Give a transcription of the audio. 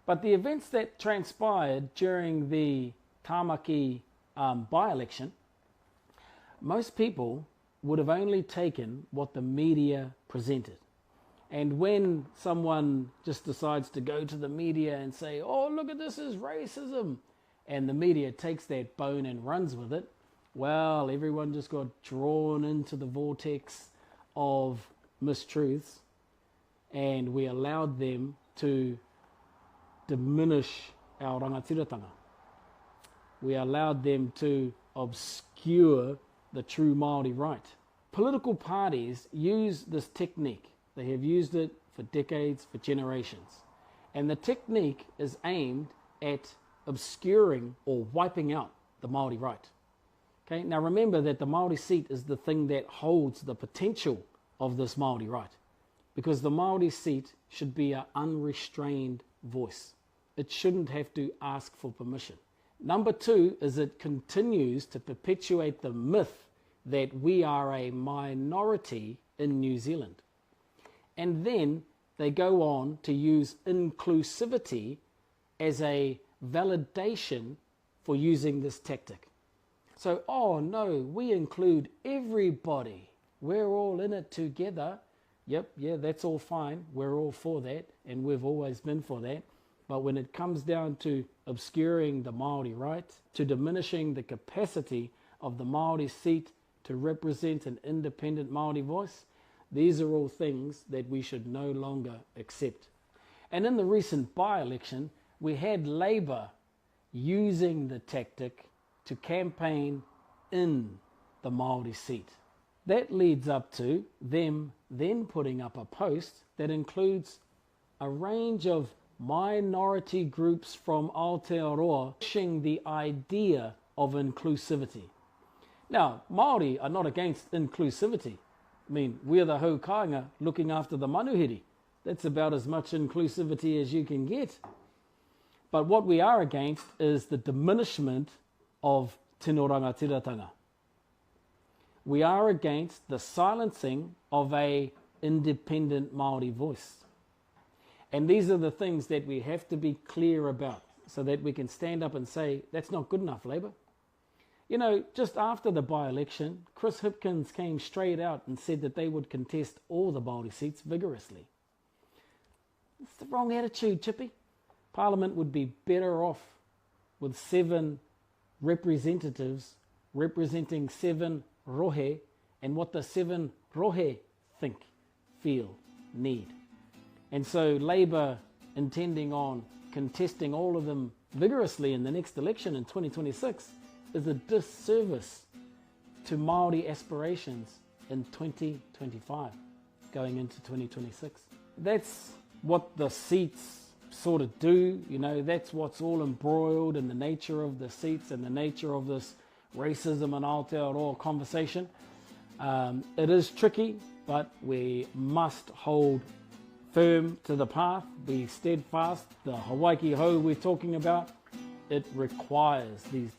But the events that transpired during the Tāmaki by-election, most people would have only taken what the media presented. And when someone just decides to go to the media and say, oh, look at this is racism, and the media takes that bone and runs with it, well, everyone just got drawn into the vortex of mistruths, and we allowed them to diminish our rangatiratanga. We allowed them to obscure the true Māori right. Political parties use this technique. They have used it for decades, for generations. And the technique is aimed at obscuring or wiping out the Māori right. Okay? Now remember that the Māori seat is the thing that holds the potential of this Māori right. Because the Māori seat should be an unrestrained voice. It shouldn't have to ask for permission. Number two is it continues to perpetuate the myth that we are a minority in New Zealand. And then they go on to use inclusivity as a validation for using this tactic. So, oh no, we include everybody. We're all in it together. Yep, yeah, that's all fine. We're all for that, and we've always been for that. But when it comes down to obscuring the Māori right, to diminishing the capacity of the Māori seat to represent an independent Māori voice, these are all things that we should no longer accept. And in the recent by-election, we had Labour using the tactic to campaign in the Māori seat. That leads up to them then putting up a post that includes a range of minority groups from Aotearoa pushing the idea of inclusivity. Now, Māori are not against inclusivity. I mean, we're the haukainga looking after the manuhiri. That's about as much inclusivity as you can get. But what we are against is the diminishment of tino rangatiratanga. We are against the silencing of a independent Māori voice. And these are the things that we have to be clear about so that we can stand up and say, that's not good enough, Labour. You know, just after the by-election, Chris Hipkins came straight out and said that they would contest all the Māori seats vigorously. It's the wrong attitude, Chippy. Parliament would be better off with 7 representatives representing 7 rohe and what the 7 rohe think, feel, need. And so Labour intending on contesting all of them vigorously in the next election in 2026 is a disservice to Māori aspirations in 2025 going into 2026. That's what the seats sort of do, you know, that's what's all embroiled in the nature of the seats and the nature of this racism and Aotearoa conversation. It is tricky, but we must hold firm to the path, be steadfast. The Hawaii Ho we're talking about, it requires these